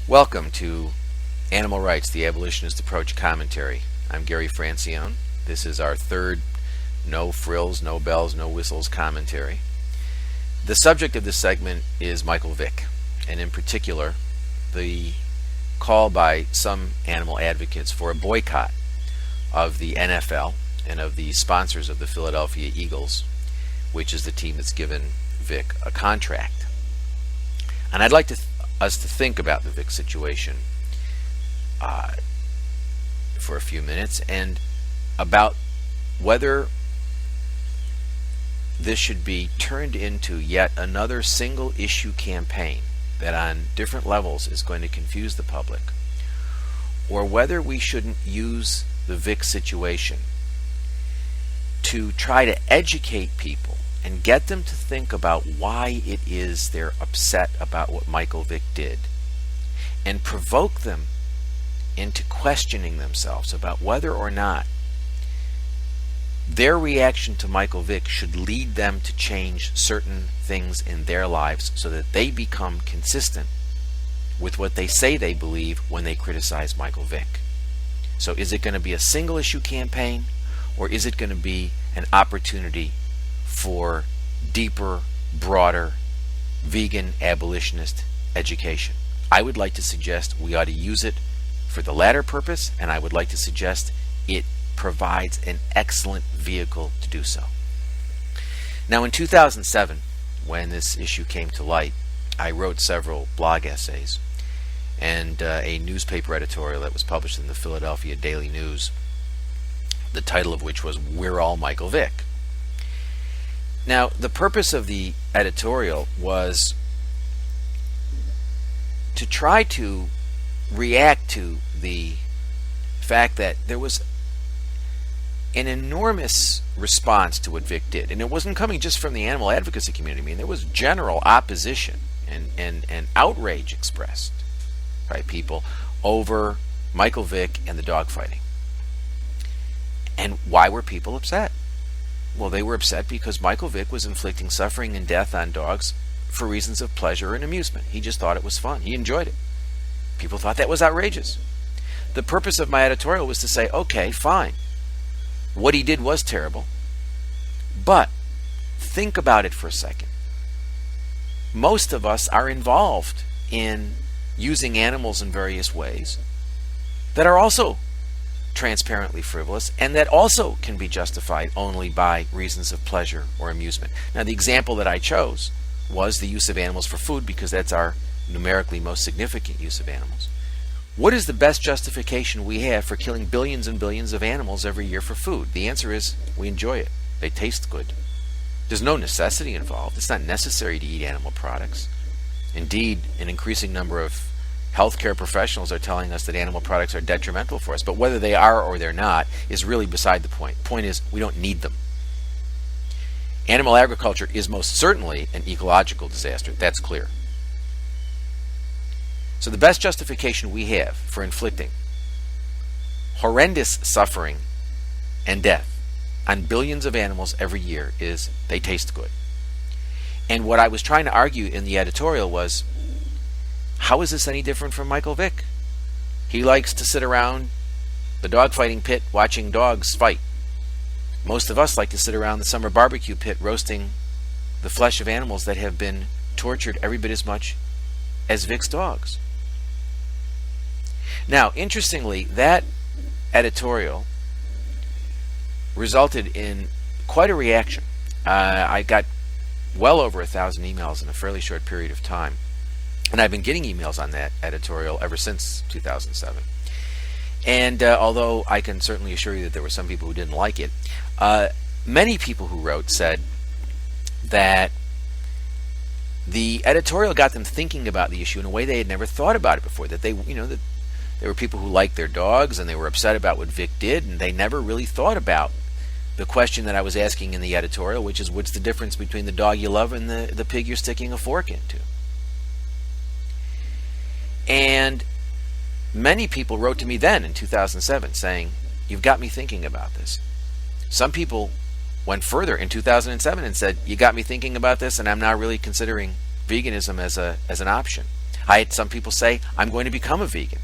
Welcome to Animal Rights, the Abolitionist Approach Commentary. I'm Gary Francione. This is our third no frills, no bells, no whistles commentary. The subject of this segment is Michael Vick, and in particular, the call by some animal advocates for a boycott of the NFL and of the sponsors of the Philadelphia Eagles, which is the team that's given Vick a contract. And I'd like us to think about the Vick situation for a few minutes and about whether this should be turned into yet another single issue campaign that on different levels is going to confuse the public, or whether we shouldn't use the Vick situation to try to educate people and get them to think about why it is they're upset about what Michael Vick did, and provoke them into questioning themselves about whether or not their reaction to Michael Vick should lead them to change certain things in their lives so that they become consistent with what they say they believe when they criticize Michael Vick. So is it going to be a single issue campaign, or is it going to be an opportunity for deeper, broader, vegan abolitionist education? I would like to suggest we ought to use it for the latter purpose, and I would like to suggest it provides an excellent vehicle to do so. Now, in 2007, when this issue came to light, I wrote several blog essays and a newspaper editorial that was published in the Philadelphia Daily News, the title of which was "We're All Michael Vick." Now, the purpose of the editorial was to try to react to the fact that there was an enormous response to what Vick did. And it wasn't coming just from the animal advocacy community. I mean, there was general opposition and outrage expressed by people over Michael Vick and the dogfighting. And why were people upset? Well, they were upset because Michael Vick was inflicting suffering and death on dogs for reasons of pleasure and amusement. He just thought it was fun. He enjoyed it. People thought that was outrageous. The purpose of my editorial was to say, okay, fine. What he did was terrible. But think about it for a second. Most of us are involved in using animals in various ways that are also transparently frivolous, and that also can be justified only by reasons of pleasure or amusement. Now, the example that I chose was the use of animals for food, because that's our numerically most significant use of animals. What is the best justification we have for killing billions and billions of animals every year for food? The answer is we enjoy it. They taste good. There's no necessity involved. It's not necessary to eat animal products. Indeed, an increasing number of healthcare professionals are telling us that animal products are detrimental for us, but whether they are or they're not is really beside the point. The point is, we don't need them. Animal agriculture is most certainly an ecological disaster. That's clear. So the best justification we have for inflicting horrendous suffering and death on billions of animals every year is they taste good. And what I was trying to argue in the editorial was, how is this any different from Michael Vick? He likes to sit around the dogfighting pit watching dogs fight. Most of us like to sit around the summer barbecue pit roasting the flesh of animals that have been tortured every bit as much as Vick's dogs. Now, interestingly, that editorial resulted in quite a reaction. I got well over 1,000 emails in a fairly short period of time. And I've been getting emails on that editorial ever since 2007. And although I can certainly assure you that there were some people who didn't like it, many people who wrote said that the editorial got them thinking about the issue in a way they had never thought about it before. That that there were people who liked their dogs and they were upset about what Vick did, and they never really thought about the question that I was asking in the editorial, which is, what's the difference between the dog you love and the pig you're sticking a fork into? And many people wrote to me then in 2007 saying, you've got me thinking about this. Some people went further in 2007 and said, you got me thinking about this, and I'm now really considering veganism as an option. I had some people say, I'm going to become a vegan.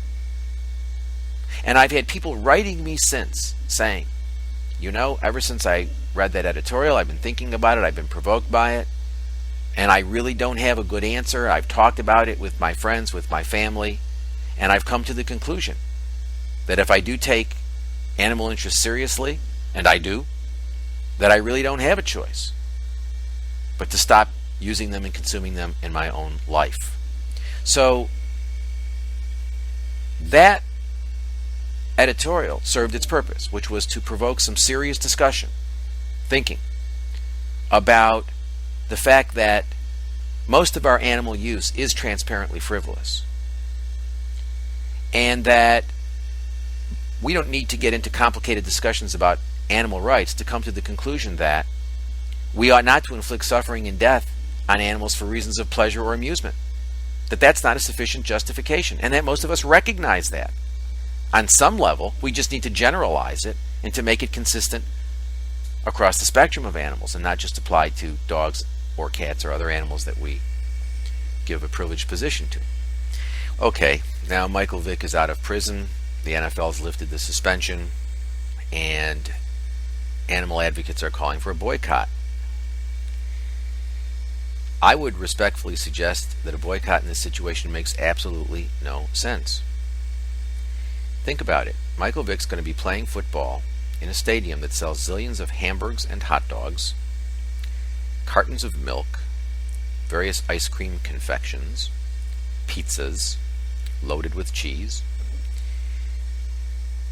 And I've had people writing me since saying, ever since I read that editorial, I've been thinking about it, I've been provoked by it, and I really don't have a good answer. I've talked about it with my friends, with my family, and I've come to the conclusion that if I do take animal interests seriously, and I do, that I really don't have a choice but to stop using them and consuming them in my own life. So that editorial served its purpose, which was to provoke some serious discussion, thinking about the fact that most of our animal use is transparently frivolous, and that we don't need to get into complicated discussions about animal rights to come to the conclusion that we ought not to inflict suffering and death on animals for reasons of pleasure or amusement. That's not a sufficient justification, and that most of us recognize that. On some level, we just need to generalize it and to make it consistent across the spectrum of animals and not just apply to dogs or cats or other animals that we give a privileged position to. Okay, now Michael Vick is out of prison. The NFL's lifted the suspension, and animal advocates are calling for a boycott. I would respectfully suggest that a boycott in this situation makes absolutely no sense. Think about it. Michael Vick's going to be playing football in a stadium that sells zillions of hamburgers and hot dogs, cartons of milk, various ice cream confections, pizzas loaded with cheese,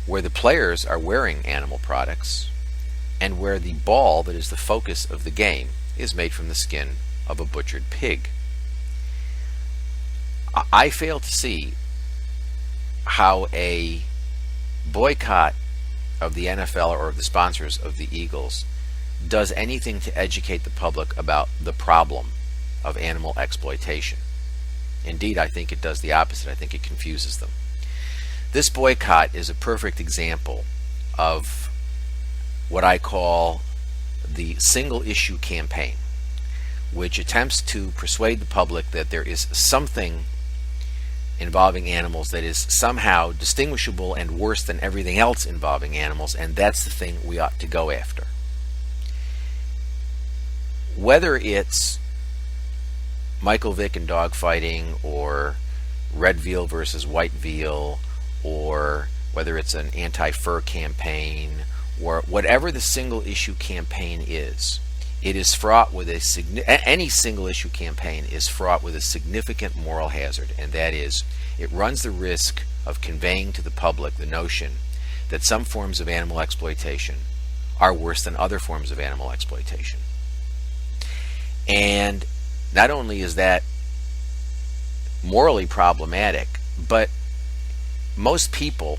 where the players are wearing animal products, and where the ball that is the focus of the game is made from the skin of a butchered pig. I fail to see how a boycott of the NFL or of the sponsors of the Eagles does anything to educate the public about the problem of animal exploitation. Indeed, I think it does the opposite. I think it confuses them. This boycott is a perfect example of what I call the single issue campaign, which attempts to persuade the public that there is something involving animals that is somehow distinguishable and worse than everything else involving animals, and that's the thing we ought to go after. Whether it's Michael Vick and dogfighting, or red veal versus white veal, or whether it's an anti-fur campaign, or whatever the single issue campaign is, it is fraught with any single issue campaign is fraught with a significant moral hazard, and that is, it runs the risk of conveying to the public the notion that some forms of animal exploitation are worse than other forms of animal exploitation. And not only is that morally problematic, but most people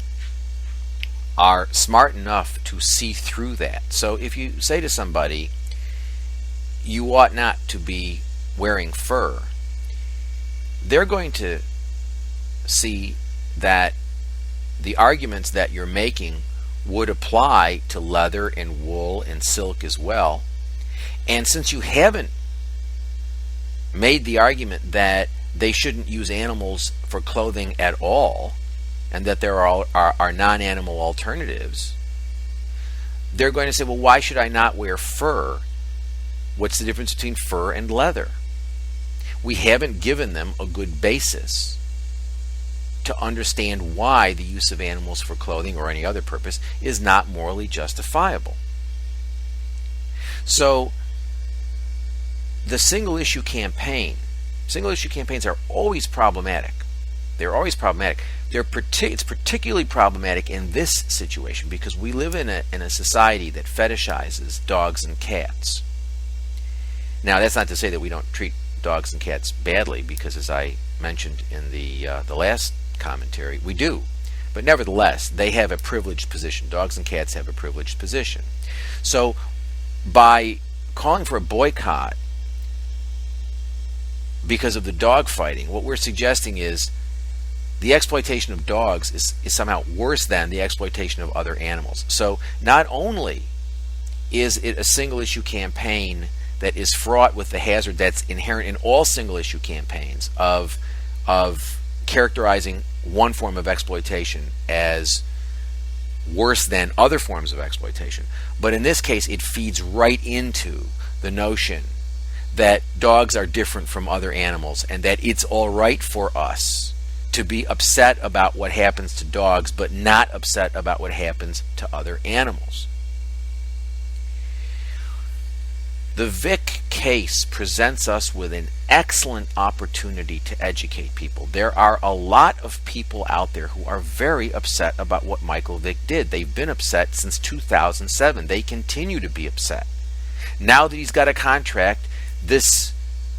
are smart enough to see through that. So if you say to somebody, you ought not to be wearing fur, they're going to see that the arguments that you're making would apply to leather and wool and silk as well. And since you haven't made the argument that they shouldn't use animals for clothing at all, and that there are non-animal alternatives, they're going to say, well, why should I not wear fur? What's the difference between fur and leather? We haven't given them a good basis to understand why the use of animals for clothing or any other purpose is not morally justifiable. So the single issue campaigns are always problematic. They're always problematic. It's particularly problematic in this situation because we live in a society that fetishizes dogs and cats. Now, that's not to say that we don't treat dogs and cats badly, because as I mentioned in the last commentary, we do. But nevertheless, they have a privileged position. Dogs and cats have a privileged position. So by calling for a boycott because of the dog fighting, what we're suggesting is the exploitation of dogs is somehow worse than the exploitation of other animals. So not only is it a single issue campaign that is fraught with the hazard that's inherent in all single issue campaigns of of characterizing one form of exploitation as worse than other forms of exploitation. But in this case, it feeds right into the notion that dogs are different from other animals and that it's all right for us to be upset about what happens to dogs, but not upset about what happens to other animals. The Vick case presents us with an excellent opportunity to educate people. There are a lot of people out there who are very upset about what Michael Vick did. They've been upset since 2007. They continue to be upset. Now that he's got a contract, this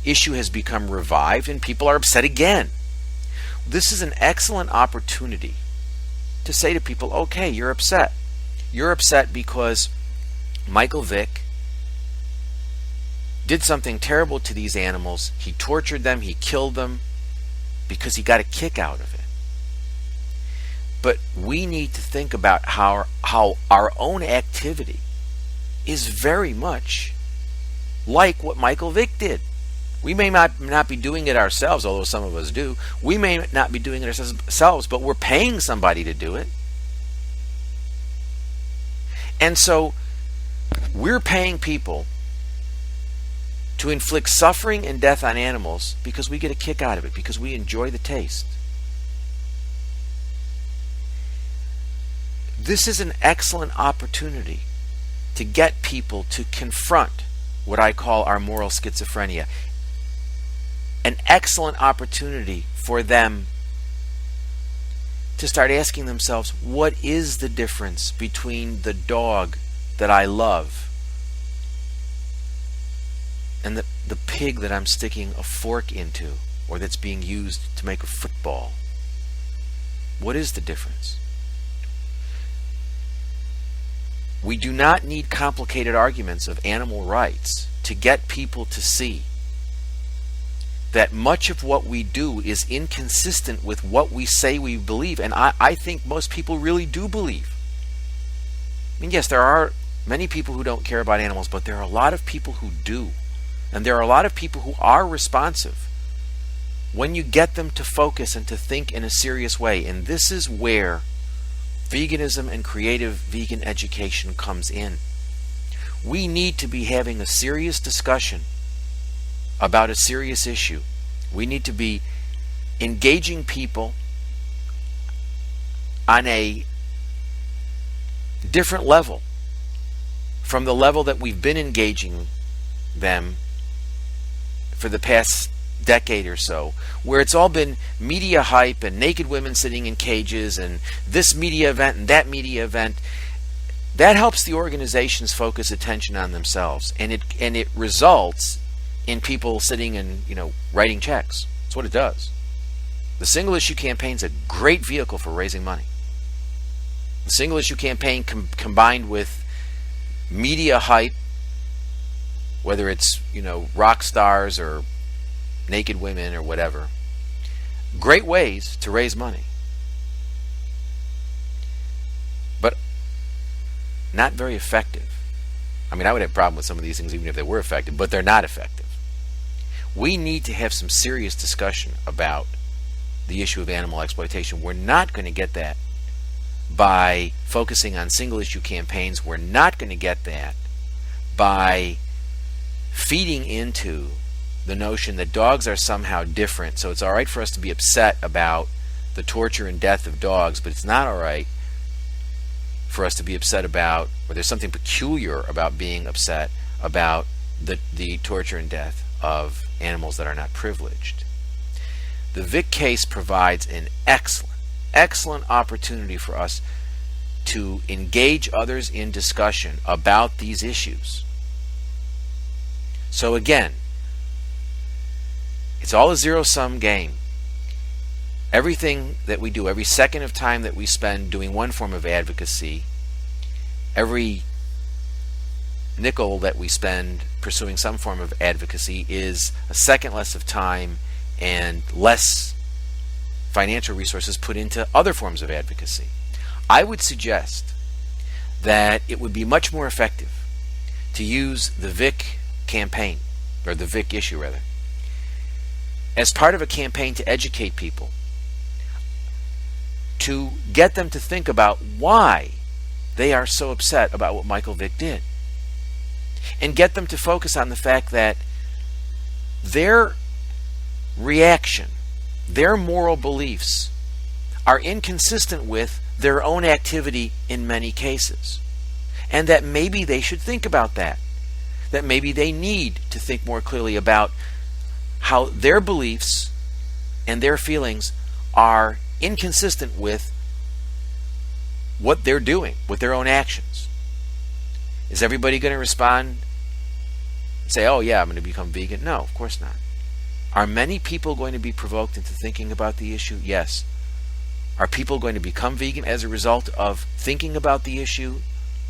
issue has become revived and people are upset again. This is an excellent opportunity to say to people, okay, you're upset. You're upset because Michael Vick did something terrible to these animals. He tortured them, he killed them because he got a kick out of it. But we need to think about how our own activity is very much like what Michael Vick did. We may not be doing it ourselves, although some of us do. We may not be doing it ourselves, but we're paying somebody to do it. And so we're paying people to inflict suffering and death on animals because we get a kick out of it, because we enjoy the taste. This is an excellent opportunity to get people to confront what I call our moral schizophrenia. An excellent opportunity for them to start asking themselves, what is the difference between the dog that I love and the pig that I'm sticking a fork into, or that's being used to make a football? What is the difference? We do not need complicated arguments of animal rights to get people to see that much of what we do is inconsistent with what we say we believe, and I think most people really do believe. I mean, yes, there are many people who don't care about animals, but there are a lot of people who do. And there are a lot of people who are responsive when you get them to focus and to think in a serious way. And this is where veganism and creative vegan education comes in. We need to be having a serious discussion about a serious issue. We need to be engaging people on a different level from the level that we've been engaging them for the past decade or so, where it's all been media hype and naked women sitting in cages and this media event and that media event. That helps the organizations focus attention on themselves, and it results in people sitting and writing checks. That's what it does. The single issue campaign is a great vehicle for raising money. The single issue campaign combined with media hype, whether it's rock stars or naked women or whatever, great ways to raise money, but not very effective. I mean, I would have a problem with some of these things even if they were effective, but they're not effective. We need to have some serious discussion about the issue of animal exploitation. We're not going to get that by focusing on single issue campaigns. We're not going to get that by feeding into the notion that dogs are somehow different. So it's all right for us to be upset about the torture and death of dogs, but it's not all right for us to be upset about, or there's something peculiar about being upset about the torture and death of animals that are not privileged. The Vick case provides an excellent opportunity for us to engage others in discussion about these issues. So again, it's all a zero-sum game. Everything that we do, every second of time that we spend doing one form of advocacy, every nickel that we spend pursuing some form of advocacy is a second less of time and less financial resources put into other forms of advocacy. I would suggest that it would be much more effective to use the Vick campaign, or the Vick issue rather, as part of a campaign to educate people, to get them to think about why they are so upset about what Michael Vick did, and get them to focus on the fact that their reaction, their moral beliefs, are inconsistent with their own activity in many cases, and that maybe they should think about that maybe they need to think more clearly about how their beliefs and their feelings are inconsistent with what they're doing, with their own actions. Is everybody going to respond and say, oh yeah, I'm going to become vegan? No, of course not. Are many people going to be provoked into thinking about the issue? Yes. Are people going to become vegan as a result of thinking about the issue?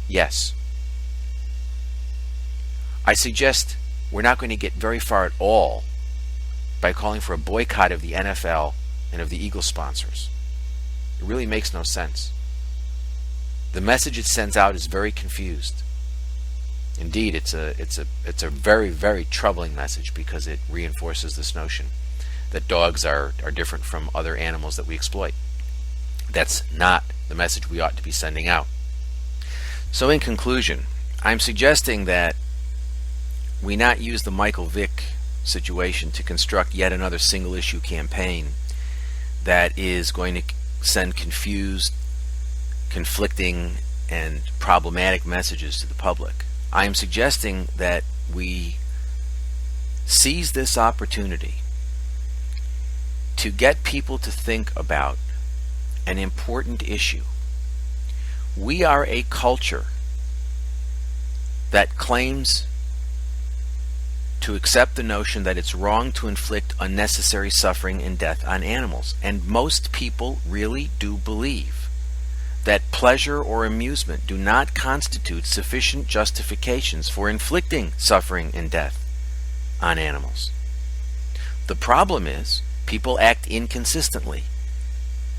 Yes. I suggest we're not going to get very far at all by calling for a boycott of the NFL and of the Eagles sponsors. It really makes no sense. The message it sends out is very confused. Indeed, it's a very, very troubling message, because it reinforces this notion that dogs are different from other animals that we exploit. That's not the message we ought to be sending out. So in conclusion, I'm suggesting that we not use the Michael Vick situation to construct yet another single issue campaign that is going to send confused, conflicting, and problematic messages to the public. I am suggesting that we seize this opportunity to get people to think about an important issue. We are a culture that claims to accept the notion that it's wrong to inflict unnecessary suffering and death on animals. And most people really do believe that pleasure or amusement do not constitute sufficient justifications for inflicting suffering and death on animals. The problem is people act inconsistently.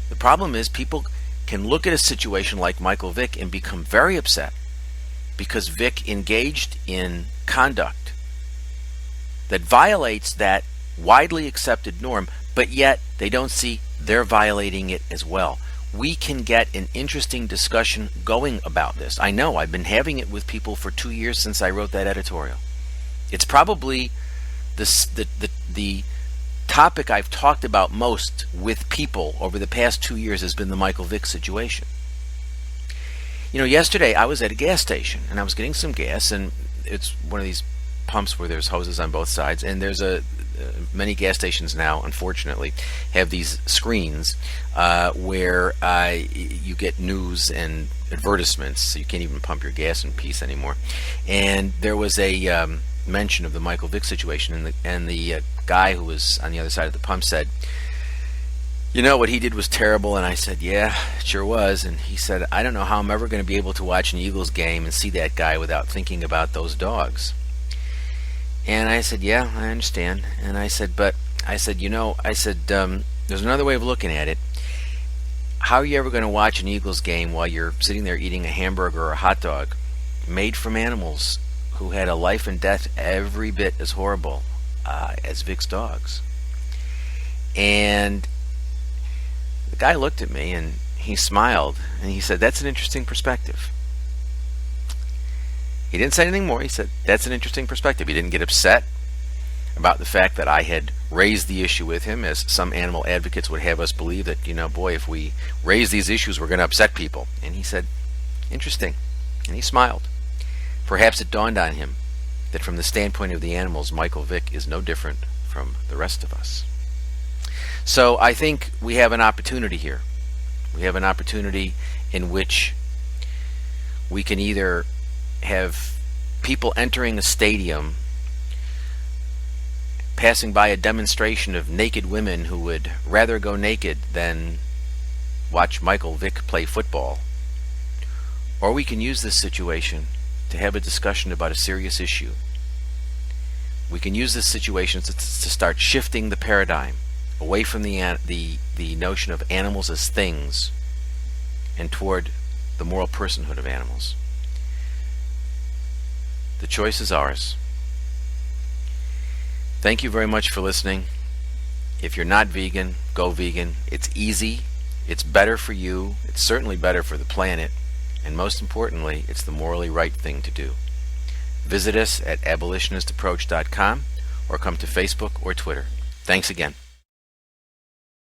The problem is people can look at a situation like Michael Vick and become very upset because Vick engaged in conduct that violates that widely accepted norm, but yet they don't see they're violating it as well. We can get an interesting discussion going about this. I know I've been having it with people for 2 years since I wrote that editorial. It's probably the topic I've talked about most with people over the past 2 years has been the Michael Vick situation. You know, yesterday I was at a gas station and I was getting some gas, and it's one of these pumps where there's hoses on both sides, and there's many gas stations now, unfortunately, have these screens where you get news and advertisements, so you can't even pump your gas in peace anymore. And there was a mention of the Michael Vick situation, and the guy who was on the other side of the pump said, you know, what he did was terrible. And I said, yeah, it sure was. And he said, I don't know how I'm ever going to be able to watch an Eagles game and see that guy without thinking about those dogs. And I said, yeah, I understand. And I said, you know, there's another way of looking at it. How are you ever going to watch an Eagles game while you're sitting there eating a hamburger or a hot dog made from animals who had a life and death every bit as horrible as Vick's dogs? And the guy looked at me and he smiled and he said, that's an interesting perspective. He didn't say anything more. He said, that's an interesting perspective. He didn't get upset about the fact that I had raised the issue with him, as some animal advocates would have us believe that, you know, boy, if we raise these issues, we're going to upset people. And he said, interesting. And he smiled. Perhaps it dawned on him that from the standpoint of the animals, Michael Vick is no different from the rest of us. So I think we have an opportunity here. We have an opportunity in which we can either have people entering a stadium, passing by a demonstration of naked women who would rather go naked than watch Michael Vick play football, or we can use this situation to have a discussion about a serious issue. We can use this situation to start shifting the paradigm away from the notion of animals as things and toward the moral personhood of animals. The choice is ours. Thank you very much for listening. If you're not vegan, go vegan. It's easy. It's better for you. It's certainly better for the planet. And most importantly, it's the morally right thing to do. Visit us at abolitionistapproach.com or come to Facebook or Twitter. Thanks again.